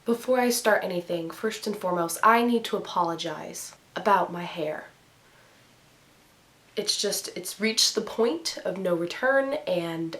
Before I start anything, first and foremost, I need to apologize about my hair. It's reached the point of no return, and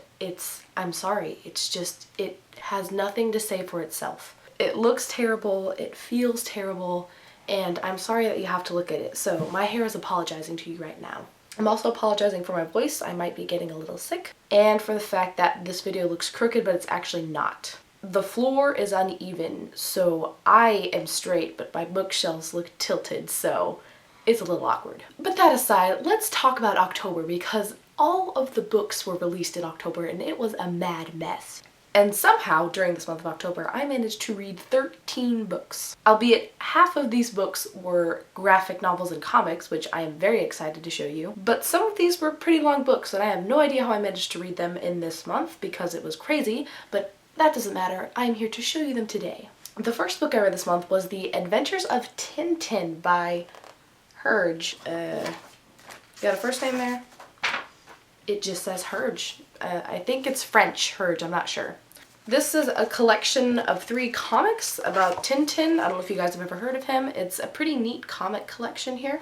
I'm sorry, it has nothing to say for itself. It looks terrible, it feels terrible, and I'm sorry that you have to look at it. So my hair is apologizing to you right now. I'm also apologizing for my voice. I might be getting a little sick, and for the fact that this video looks crooked, but it's actually not. The floor is uneven, so I am straight, but my bookshelves look tilted, so it's a little awkward. But that aside, let's talk about October, because all of the books were released in October and it was a mad mess. And somehow, during this month of October, I managed to read 13 books. Albeit half of these books were graphic novels and comics, which I am very excited to show you. But some of these were pretty long books, and I have no idea how I managed to read them in this month because it was crazy, but that doesn't matter. I'm here to show you them today. The first book I read this month was The Adventures of Tintin by Herge. Got a first name there? It just says Herge. I think it's French, Herge, I'm not sure. This is a collection of 3 comics about Tintin. I don't know if you guys have ever heard of him. It's a pretty neat comic collection here.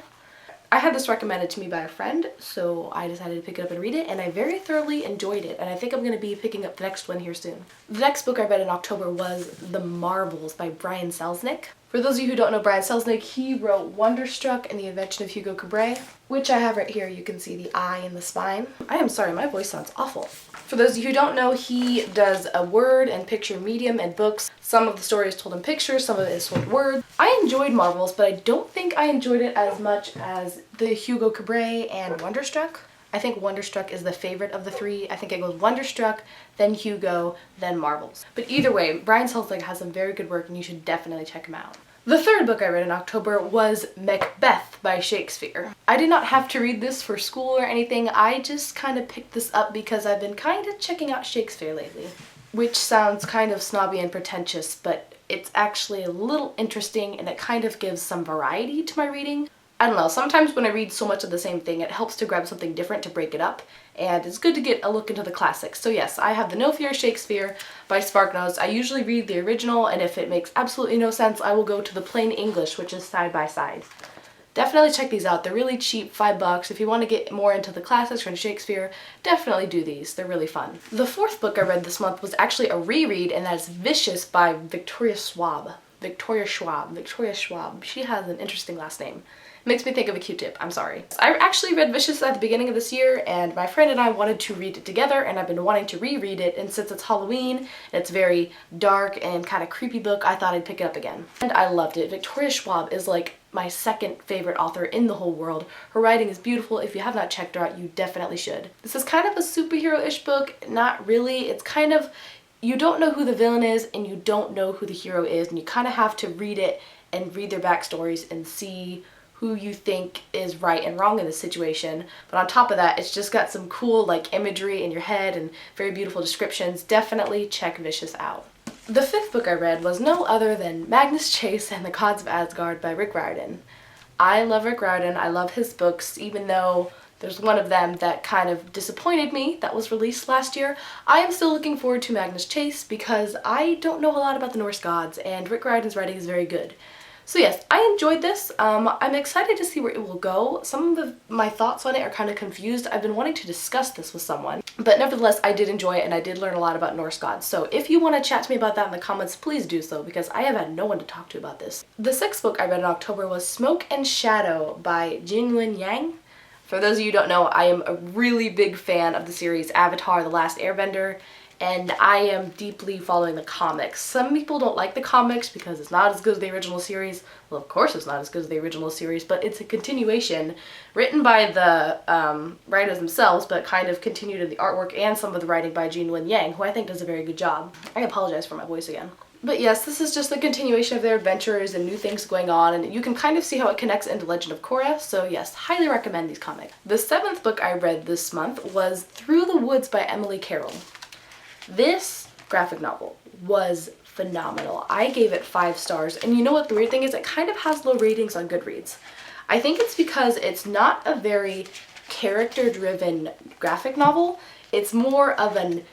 I had this recommended to me by a friend, so I decided to pick it up and read it, and I very thoroughly enjoyed it, and I think I'm going to be picking up the next one here soon. The next book I read in October was The Marbles by Brian Selznick. For those of you who don't know Brian Selznick, he wrote Wonderstruck and The Invention of Hugo Cabret, which I have right here. You can see the eye and the spine. I am sorry, my voice sounds awful. For those of you who don't know, he does a word and picture medium and books. Some of the story is told in pictures, some of it is told in words. I enjoyed Marvels, but I don't think I enjoyed it as much as the Hugo Cabret and Wonderstruck. I think Wonderstruck is the favorite of the 3. I think it goes Wonderstruck, then Hugo, then Marvels. But either way, Brian Selznick has some very good work and you should definitely check him out. The third book I read in October was Macbeth by Shakespeare. I did not have to read this for school or anything. I just kind of picked this up because I've been kind of checking out Shakespeare lately. Which sounds kind of snobby and pretentious, but it's actually a little interesting and it kind of gives some variety to my reading. I don't know, sometimes when I read so much of the same thing, it helps to grab something different to break it up, and it's good to get a look into the classics. So yes, I have the No Fear Shakespeare by SparkNotes. I usually read the original, and if it makes absolutely no sense, I will go to the plain English, which is side by side. Definitely check these out. They're really cheap, $5. If you want to get more into the classics or into Shakespeare, definitely do these. They're really fun. The fourth book I read this month was actually a reread, and that is Vicious by Victoria Schwab. Victoria Schwab. She has an interesting last name. Makes me think of a Q-tip, I'm sorry. I actually read Vicious at the beginning of this year, and my friend and I wanted to read it together, and I've been wanting to reread it, and since it's Halloween, and it's very dark and kind of creepy book, I thought I'd pick it up again. And I loved it. Victoria Schwab is like my second favorite author in the whole world. Her writing is beautiful. If you have not checked her out, you definitely should. This is kind of a superhero-ish book. Not really. It's kind of, you don't know who the villain is, and you don't know who the hero is, and you kind of have to read it and read their backstories and see who you think is right and wrong in this situation. But on top of that, it's just got some cool like imagery in your head and very beautiful descriptions. Definitely check Vicious out. The fifth book I read was no other than Magnus Chase and the Gods of Asgard by Rick Riordan. I love Rick Riordan. I love his books, even though there's one of them that kind of disappointed me that was released last year. I am still looking forward to Magnus Chase because I don't know a lot about the Norse gods, and Rick Riordan's writing is very good. So yes, I enjoyed this. I'm excited to see where it will go. Some of my thoughts on it are kind of confused. I've been wanting to discuss this with someone, but nevertheless, I did enjoy it and I did learn a lot about Norse gods. So if you want to chat to me about that in the comments, please do so, because I have had no one to talk to about this. The sixth book I read in October was Smoke and Shadow by Jinlin Yang. For those of you who don't know, I am a really big fan of the series Avatar: The Last Airbender, and I am deeply following the comics. Some people don't like the comics because it's not as good as the original series. Well, of course it's not as good as the original series, but it's a continuation written by the writers themselves, but kind of continued in the artwork and some of the writing by Jinlin Yang, who I think does a very good job. I apologize for my voice again. But yes, this is just a continuation of their adventures and new things going on, and you can kind of see how it connects into Legend of Korra, so yes, highly recommend these comics. The seventh book I read this month was Through the Woods by Emily Carroll. This graphic novel was phenomenal. I gave it 5 stars, and you know what the weird thing is? It kind of has low ratings on Goodreads. I think it's because it's not a very character-driven graphic novel. It's more of an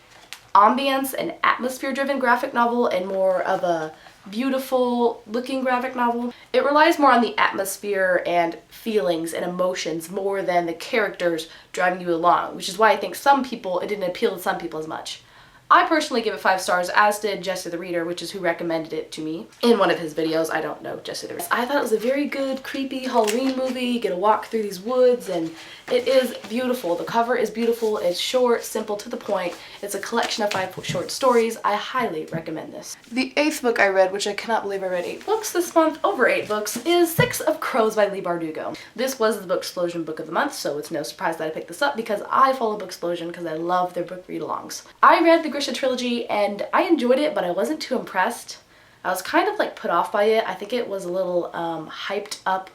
ambience and atmosphere-driven graphic novel and more of a beautiful looking graphic novel. It relies more on the atmosphere and feelings and emotions more than the characters driving you along, which is why I think some people, it didn't appeal to some people as much. I personally give it 5 stars, as did Jesse the Reader, which is who recommended it to me in one of his videos. I don't know Jesse the Reader. I thought it was a very good, creepy Halloween movie. You get to walk through these woods, and it is beautiful. The cover is beautiful. It's short, simple, to the point. It's a collection of 5 short stories. I highly recommend this. The 8th book I read, which I cannot believe I read 8 books this month, over 8 books, is 6 of Crows by Leigh Bardugo. This was the Booksplosion book of the month, so it's no surprise that I picked this up because I follow Booksplosion because I love their book read-alongs. I read the Grisha trilogy and I enjoyed it, but I wasn't too impressed. I was kind of like put off by it. I think it was a little hyped up.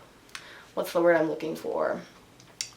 What's the word I'm looking for?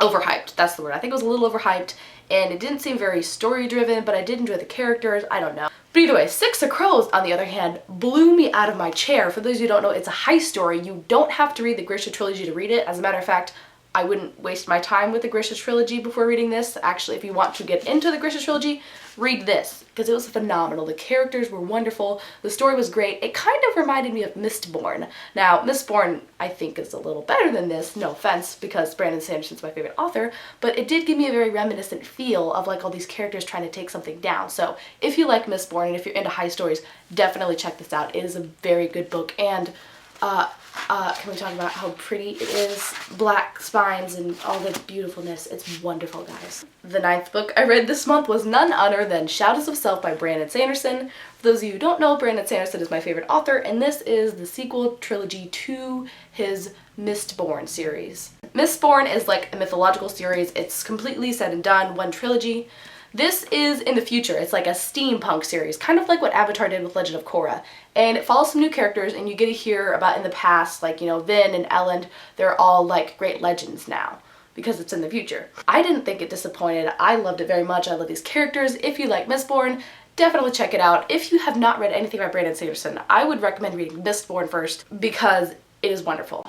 Overhyped, that's the word. I think it was a little overhyped and it didn't seem very story driven, but I did enjoy the characters. I don't know. But either way, 6 of Crows, on the other hand, blew me out of my chair. For those of you who don't know, it's a heist story. You don't have to read the Grisha trilogy to read it. As a matter of fact, I wouldn't waste my time with the Grisha trilogy before reading this. Actually, if you want to get into the Grisha trilogy, read this, because it was phenomenal. The characters were wonderful. The story was great. It kind of reminded me of Mistborn. Now, Mistborn, I think, is a little better than this. No offense, because Brandon Sanderson's my favorite author, but it did give me a very reminiscent feel of like all these characters trying to take something down. So if you like Mistborn and if you're into heist stories, definitely check this out. It is a very good book, and can we talk about how pretty it is? Black spines and all the beautifulness. It's wonderful, guys. The 9th book I read this month was none other than Shadows of Self by Brandon Sanderson. For those of you who don't know, Brandon Sanderson is my favorite author, and this is the sequel trilogy to his Mistborn series. Mistborn is like a mythological series. It's completely said and done, one trilogy. This is in the future. It's like a steampunk series, kind of like what Avatar did with Legend of Korra. And it follows some new characters, and you get to hear about in the past, like, you know, Vin and Elend, they're all like great legends now because it's in the future. I didn't think it disappointed. I loved it very much. I love these characters. If you like Mistborn, definitely check it out. If you have not read anything by Brandon Sanderson, I would recommend reading Mistborn first because it is wonderful.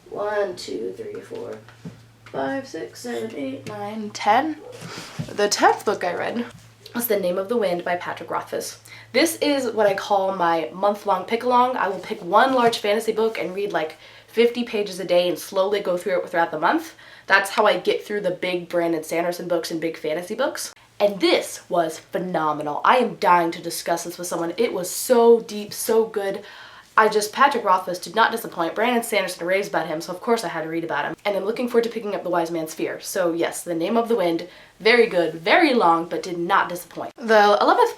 1, 2, 3, 4, 5, 6, 7, 8, 9, 10. The 10th book I read was The Name of the Wind by Patrick Rothfuss. This is what I call my month-long pick-along. I will pick one large fantasy book and read like 50 pages a day and slowly go through it throughout the month. That's how I get through the big Brandon Sanderson books and big fantasy books. And this was phenomenal. I am dying to discuss this with someone. It was so deep, so good. Patrick Rothfuss did not disappoint. Brandon Sanderson raves about him, so of course I had to read about him. And I'm looking forward to picking up The Wise Man's Fear. So yes, The Name of the Wind, very good, very long, but did not disappoint. The 11th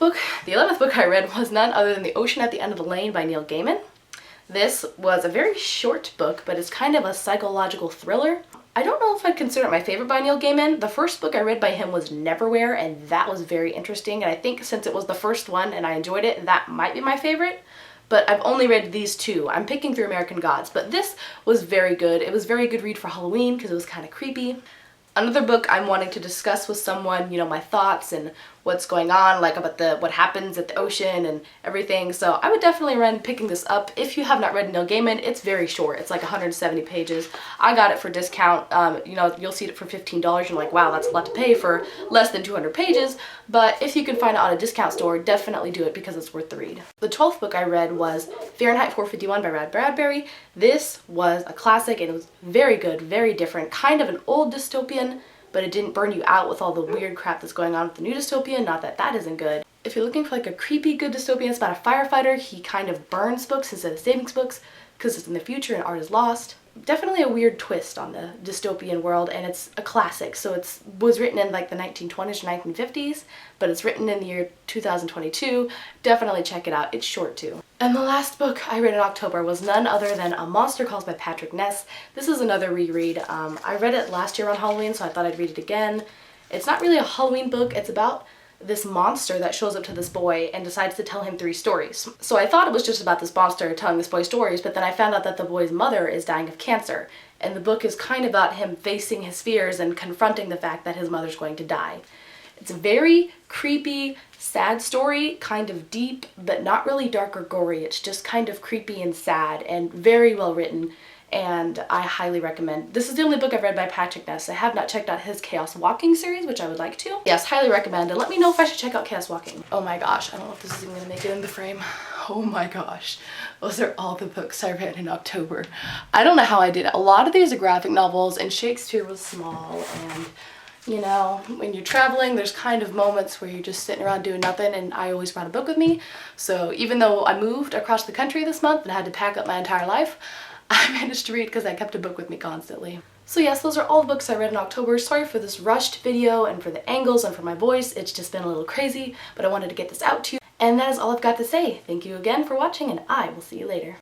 book I read was none other than The Ocean at the End of the Lane by Neil Gaiman. This was a very short book, but it's kind of a psychological thriller. I don't know if I'd consider it my favorite by Neil Gaiman. The first book I read by him was Neverwhere, and that was very interesting. And I think since it was the first one and I enjoyed it, that might be my favorite. But I've only read these 2. I'm picking through American Gods, but this was very good. It was a very good read for Halloween because it was kind of creepy. Another book I'm wanting to discuss with someone, you know, my thoughts and what's going on, like about what happens at the ocean and everything. So I would definitely recommend picking this up. If you have not read Neil Gaiman, it's very short. It's like 170 pages. I got it for discount. You know, you'll see it for $15. You're like, wow, that's a lot to pay for less than 200 pages. But if you can find it on a discount store, definitely do it because it's worth the read. The 12th book I read was Fahrenheit 451 by Ray Bradbury. This was a classic and it was very good, very different, kind of an old dystopian, but it didn't burn you out with all the weird crap that's going on with the new dystopian. Not that that isn't good. If you're looking for like a creepy good dystopian, it's about a firefighter. He kind of burns books instead of savings books because it's in the future and art is lost. Definitely a weird twist on the dystopian world, and it's a classic. So it was written in like the 1920s or 1950s, but it's written in the year 2022. Definitely check it out. It's short too. And the last book I read in October was none other than A Monster Calls by Patrick Ness. This is another reread. I read it last year on Halloween, so I thought I'd read it again. It's not really a Halloween book. It's about this monster that shows up to this boy and decides to tell him 3 stories. So I thought it was just about this monster telling this boy stories, but then I found out that the boy's mother is dying of cancer. And the book is kind of about him facing his fears and confronting the fact that his mother's going to die. It's a very creepy, sad story, kind of deep, but not really dark or gory. It's just kind of creepy and sad and very well written. And I highly recommend. This is the only book I've read by Patrick Ness. I have not checked out his Chaos Walking series, which I would like to. Yes, highly recommend. And let me know if I should check out Chaos Walking. Oh my gosh, I don't know if this is even gonna make it in the frame. Oh my gosh, those are all the books I read in October. I don't know how I did it. A lot of these are graphic novels, and Shakespeare was small, and you know, when you're traveling, there's kind of moments where you're just sitting around doing nothing, and I always brought a book with me. So even though I moved across the country this month and had to pack up my entire life, I managed to read because I kept a book with me constantly. So yes, those are all the books I read in October. Sorry for this rushed video and for the angles and for my voice. It's just been a little crazy, but I wanted to get this out to you. And that is all I've got to say. Thank you again for watching, and I will see you later.